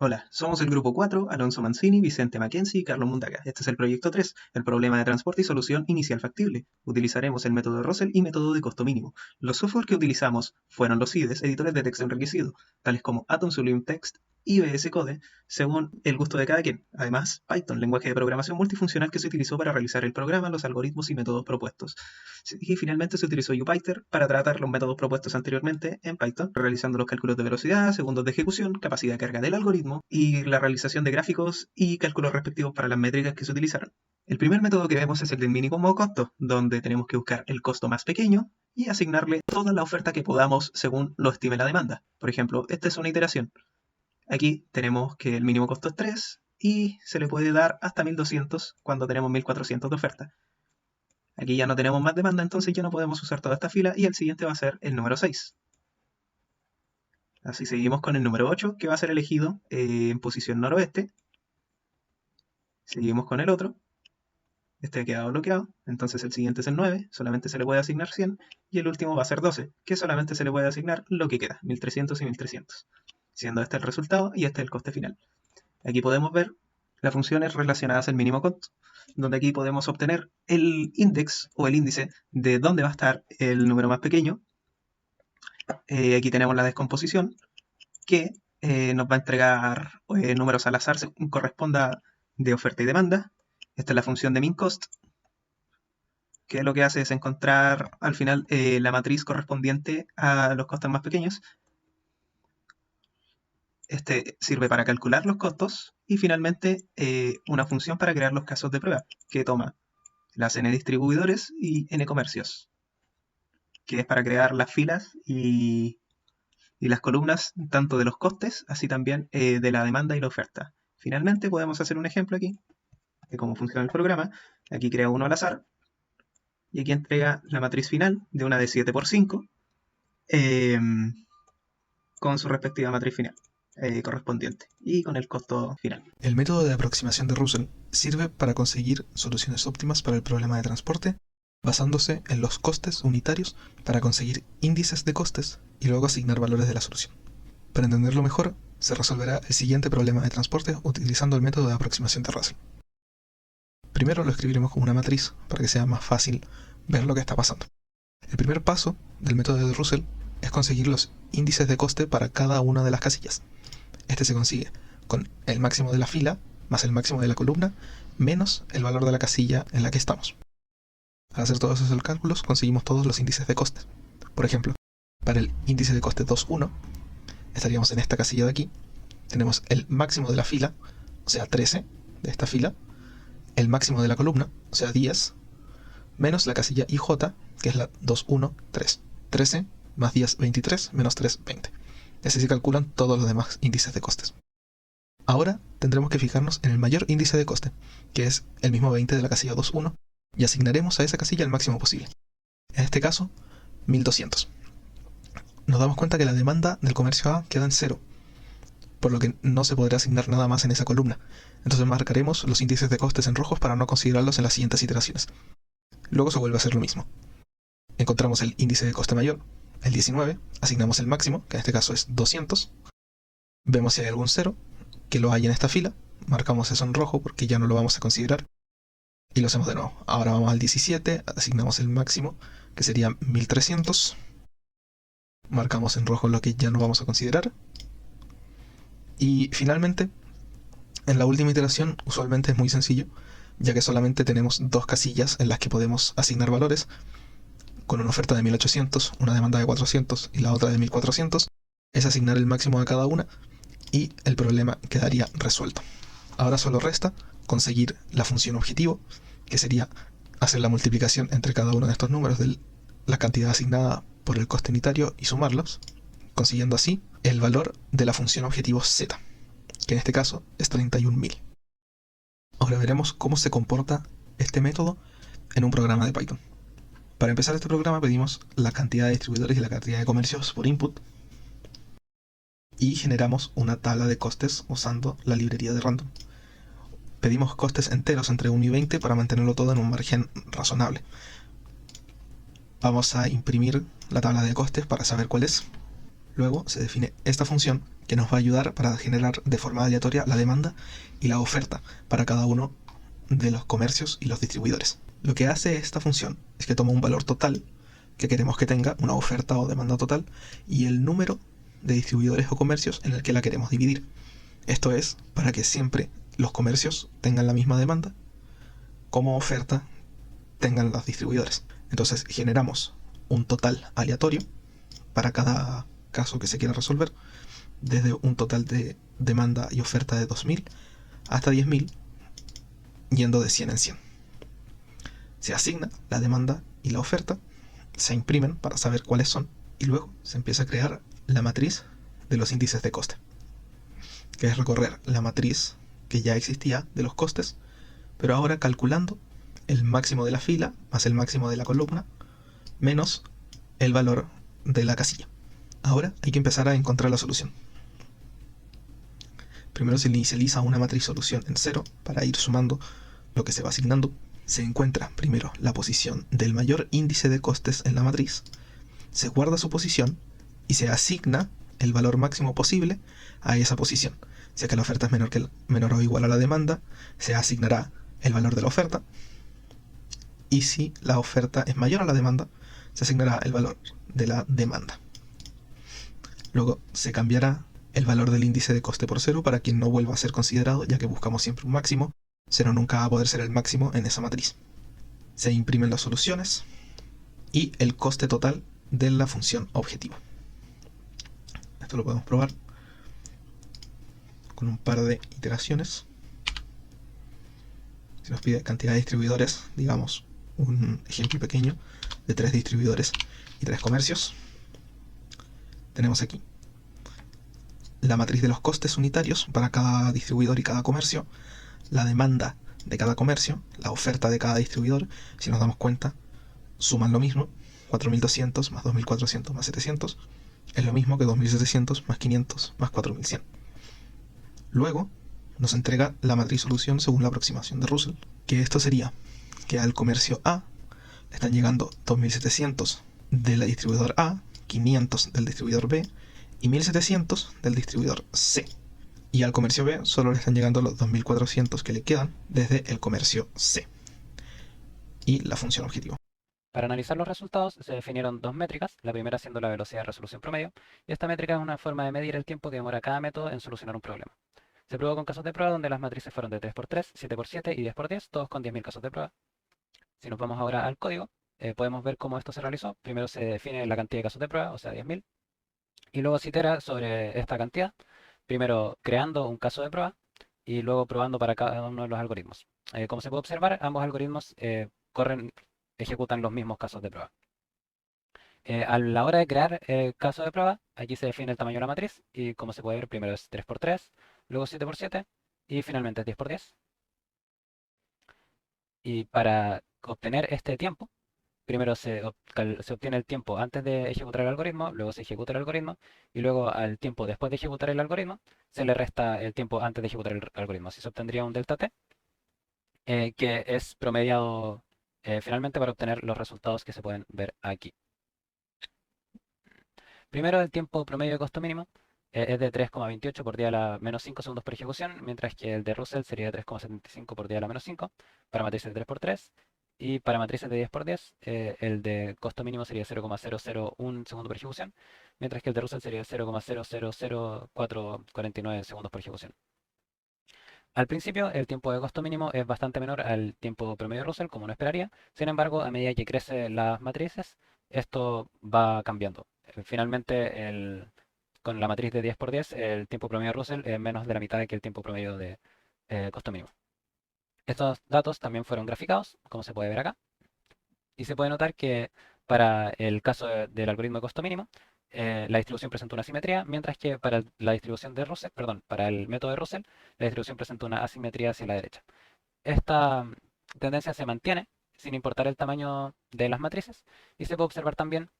Hola, somos el grupo 4, Alonso Mancini, Vicente Mackenzie y Carlos Mundaca. Este es el proyecto 3, el problema de transporte y solución inicial factible. Utilizaremos el método de Russell y método de costo mínimo. Los software que utilizamos fueron los IDEs, editores de texto enriquecido, tales como Atom Sublime Text y VS Code, según el gusto de cada quien. Además, Python, lenguaje de programación multifuncional que se utilizó para realizar el programa, los algoritmos y métodos propuestos. Y finalmente se utilizó Jupyter para tratar los métodos propuestos anteriormente en Python, realizando los cálculos de velocidad, segundos de ejecución, capacidad de carga del algoritmo y la realización de gráficos y cálculos respectivos para las métricas que se utilizaron. El primer método que vemos es el del mínimo costo, donde tenemos que buscar el costo más pequeño y asignarle toda la oferta que podamos según lo estime la demanda. Por ejemplo, esta es una iteración. Aquí tenemos que el mínimo costo es 3 y se le puede dar hasta 1200 cuando tenemos 1400 de oferta. Aquí ya no tenemos más demanda, entonces ya no podemos usar toda esta fila y el siguiente va a ser el número 6. Así seguimos con el número 8, que va a ser elegido en posición noroeste. Seguimos con el otro. Este ha quedado bloqueado, entonces el siguiente es el 9, solamente se le puede asignar 100. Y el último va a ser 12, que solamente se le puede asignar lo que queda, 1300 y 1300. Siendo este el resultado y este el coste final. Aquí podemos ver las funciones relacionadas al mínimo costo, donde aquí podemos obtener el index o el índice de dónde va a estar el número más pequeño. Aquí tenemos la descomposición que nos va a entregar números al azar según corresponda de oferta y demanda. Esta es la función de minCost, que lo que hace es encontrar al final la matriz correspondiente a los costos más pequeños. Este sirve para calcular los costos y finalmente una función para crear los casos de prueba, que toma las n distribuidores y n comercios, que es para crear las filas y las columnas tanto de los costes, así también de la demanda y la oferta. Finalmente podemos hacer un ejemplo aquí de cómo funciona el programa. Aquí crea uno al azar y aquí entrega la matriz final de una de 7 por 5 con su respectiva matriz final correspondiente y con el costo final. El método de aproximación de Russell sirve para conseguir soluciones óptimas para el problema de transporte, basándose en los costes unitarios para conseguir índices de costes y luego asignar valores de la solución. Para entenderlo mejor, se resolverá el siguiente problema de transporte utilizando el método de aproximación de Russell. Primero lo escribiremos como una matriz para que sea más fácil ver lo que está pasando. El primer paso del método de Russell es conseguir los índices de coste para cada una de las casillas. Este se consigue con el máximo de la fila más el máximo de la columna menos el valor de la casilla en la que estamos. Al hacer todos esos cálculos conseguimos todos los índices de coste. Por ejemplo, para el índice de coste 2,1 estaríamos en esta casilla de aquí. Tenemos el máximo de la fila, o sea 13 de esta fila, el máximo de la columna, o sea 10, menos la casilla IJ, que es la 2,1,3. 13 más 10, 23, menos 3, 20. Y así se calculan todos los demás índices de costes. Ahora tendremos que fijarnos en el mayor índice de coste, que es el mismo 20 de la casilla 2,1, y asignaremos a esa casilla el máximo posible. En este caso, 1200. Nos damos cuenta que la demanda del comercio A queda en 0, por lo que no se podrá asignar nada más en esa columna. Entonces marcaremos los índices de costes en rojos para no considerarlos en las siguientes iteraciones. Luego se vuelve a hacer lo mismo. Encontramos el índice de coste mayor, el 19, asignamos el máximo, que en este caso es 200. Vemos si hay algún 0, que lo hay en esta fila, marcamos eso en rojo porque ya no lo vamos a considerar. Y lo hacemos de nuevo. Ahora vamos al 17, asignamos el máximo, que sería 1300. Marcamos en rojo lo que ya no vamos a considerar. Y finalmente, en la última iteración, usualmente es muy sencillo, ya que solamente tenemos dos casillas en las que podemos asignar valores, con una oferta de 1800, una demanda de 400 y la otra de 1400, es asignar el máximo a cada una y el problema quedaría resuelto. Ahora solo resta conseguir la función objetivo, que sería hacer la multiplicación entre cada uno de estos números de la cantidad asignada por el coste unitario y sumarlos, consiguiendo así el valor de la función objetivo z, que en este caso es 31.000. Ahora veremos cómo se comporta este método en un programa de Python. Para empezar este programa pedimos la cantidad de distribuidores y la cantidad de comercios por input y generamos una tabla de costes usando la librería de random. Pedimos costes enteros entre 1 y 20 para mantenerlo todo en un margen razonable. Vamos a imprimir la tabla de costes para saber cuál es. Luego se define esta función que nos va a ayudar para generar de forma aleatoria la demanda y la oferta para cada uno de los comercios y los distribuidores. Lo que hace esta función es que toma un valor total que queremos que tenga, una oferta o demanda total, y el número de distribuidores o comercios en el que la queremos dividir. Esto es para que siempre los comercios tengan la misma demanda como oferta tengan los distribuidores. Entonces generamos un total aleatorio para cada caso que se quiera resolver, desde un total de demanda y oferta de 2000 hasta 10.000, yendo de 100 en 100. Se asigna la demanda y la oferta, se imprimen para saber cuáles son, y luego se empieza a crear la matriz de los índices de coste, que es recorrer la matriz que ya existía de los costes, pero ahora calculando el máximo de la fila más el máximo de la columna menos el valor de la casilla. Ahora hay que empezar a encontrar la solución. Primero se inicializa una matriz solución en 0 para ir sumando lo que se va asignando. Se encuentra primero la posición del mayor índice de costes en la matriz, se guarda su posición y se asigna el valor máximo posible a esa posición. Si es que la oferta es menor o igual a la demanda, se asignará el valor de la oferta, y si la oferta es mayor a la demanda, se asignará el valor de la demanda. Luego se cambiará el valor del índice de coste por 0 para que no vuelva a ser considerado, ya que buscamos siempre un máximo. 0 nunca va a poder ser el máximo en esa matriz. Se imprimen las soluciones y el coste total de la función objetivo. Esto lo podemos probar con un par de iteraciones. Si nos pide cantidad de distribuidores, digamos un ejemplo pequeño de 3 distribuidores y 3 comercios, tenemos aquí la matriz de los costes unitarios para cada distribuidor y cada comercio, la demanda de cada comercio, la oferta de cada distribuidor. Si nos damos cuenta, suman lo mismo. 4.200 más 2.400 más 700 es lo mismo que 2.700 más 500 más 4.100. Luego nos entrega la matriz solución según la aproximación de Russell, que esto sería que al comercio A le están llegando 2.700 del distribuidor A, 500 del distribuidor B y 1.700 del distribuidor C. Y al comercio B solo le están llegando los 2.400 que le quedan desde el comercio C. Y la función objetivo. Para analizar los resultados se definieron dos métricas, la primera siendo la velocidad de resolución promedio, y esta métrica es una forma de medir el tiempo que demora cada método en solucionar un problema. Se probó con casos de prueba donde las matrices fueron de 3×3, 7×7 y 10×10, todos con 10.000 casos de prueba. Si nos vamos ahora al código, podemos ver cómo esto se realizó. Primero se define la cantidad de casos de prueba, o sea 10.000, y luego se itera sobre esta cantidad, primero creando un caso de prueba y luego probando para cada uno de los algoritmos. Como se puede observar, ambos algoritmos ejecutan los mismos casos de prueba. A la hora de crear el caso de prueba, aquí se define el tamaño de la matriz y como se puede ver, primero es 3×3, luego 7×7 y finalmente es 10×10. Y para obtener este tiempo, primero se obtiene el tiempo antes de ejecutar el algoritmo, luego se ejecuta el algoritmo y luego al tiempo después de ejecutar el algoritmo se le resta el tiempo antes de ejecutar el algoritmo. Así se obtendría un delta t que es promediado finalmente para obtener los resultados que se pueden ver aquí. Primero, el tiempo promedio de costo mínimo es de 3,28 por día a la menos 5 segundos por ejecución, mientras que el de Russell sería de 3,75 por día a la menos 5 para matrices de 3×3. Y para matrices de 10×10, el de costo mínimo sería 0,001 segundo por ejecución, mientras que el de Russell sería 0,000449 segundos por ejecución. Al principio, el tiempo de costo mínimo es bastante menor al tiempo promedio de Russell, como uno esperaría. Sin embargo, a medida que crecen las matrices, esto va cambiando. Finalmente, con la matriz de 10×10, el tiempo promedio de Russell es menos de la mitad que el tiempo promedio de costo mínimo. Estos datos también fueron graficados, como se puede ver acá. Y se puede notar que para el caso del algoritmo de costo mínimo, la distribución presenta una simetría, mientras que para la distribución de Russell, perdón, para el método de Russell, la distribución presenta una asimetría hacia la derecha. Esta tendencia se mantiene sin importar el tamaño de las matrices y se puede observar también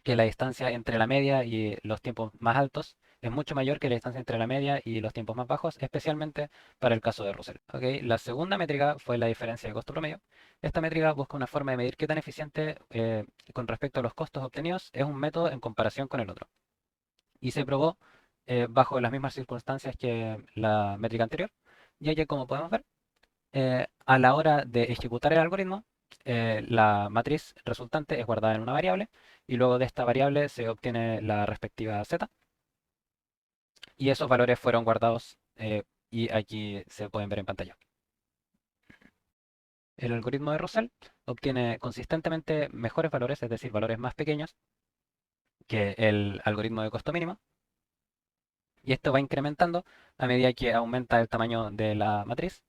que la distancia entre la media y los tiempos más altos es mucho mayor que la distancia entre la media y los tiempos más bajos, especialmente para el caso de Russell. ¿Okay? La segunda métrica fue la diferencia de costo promedio. Esta métrica busca una forma de medir qué tan eficiente con respecto a los costos obtenidos es un método en comparación con el otro. Y se probó bajo las mismas circunstancias que la métrica anterior, ya que como podemos ver, a la hora de ejecutar el algoritmo, la matriz resultante es guardada en una variable y luego de esta variable se obtiene la respectiva z y esos valores fueron guardados y aquí se pueden ver en pantalla. El algoritmo de Russell obtiene consistentemente mejores valores, es decir, valores más pequeños que el algoritmo de costo mínimo, y esto va incrementando a medida que aumenta el tamaño de la matriz.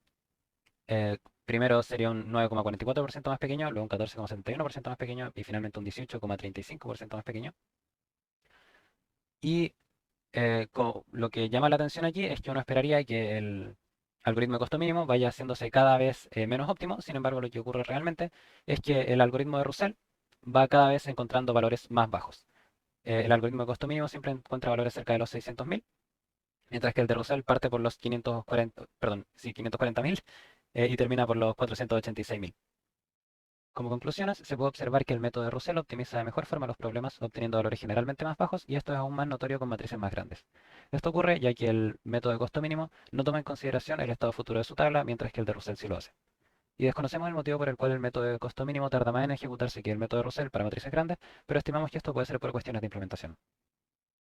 Primero sería un 9,44% más pequeño, luego un 14,71% más pequeño y finalmente un 18,35% más pequeño. Y lo que llama la atención aquí es que uno esperaría que el algoritmo de costo mínimo vaya haciéndose cada vez menos óptimo. Sin embargo, lo que ocurre realmente es que el algoritmo de Russell va cada vez encontrando valores más bajos. El algoritmo de costo mínimo siempre encuentra valores cerca de los 600.000, mientras que el de Russell parte por los 540, perdón, sí, 540.000 y termina por los 486.000. Como conclusiones, se puede observar que el método de Russell optimiza de mejor forma los problemas, obteniendo valores generalmente más bajos, y esto es aún más notorio con matrices más grandes. Esto ocurre ya que el método de costo mínimo no toma en consideración el estado futuro de su tabla, mientras que el de Russell sí lo hace. Y desconocemos el motivo por el cual el método de costo mínimo tarda más en ejecutarse que el método de Russell para matrices grandes, pero estimamos que esto puede ser por cuestiones de implementación.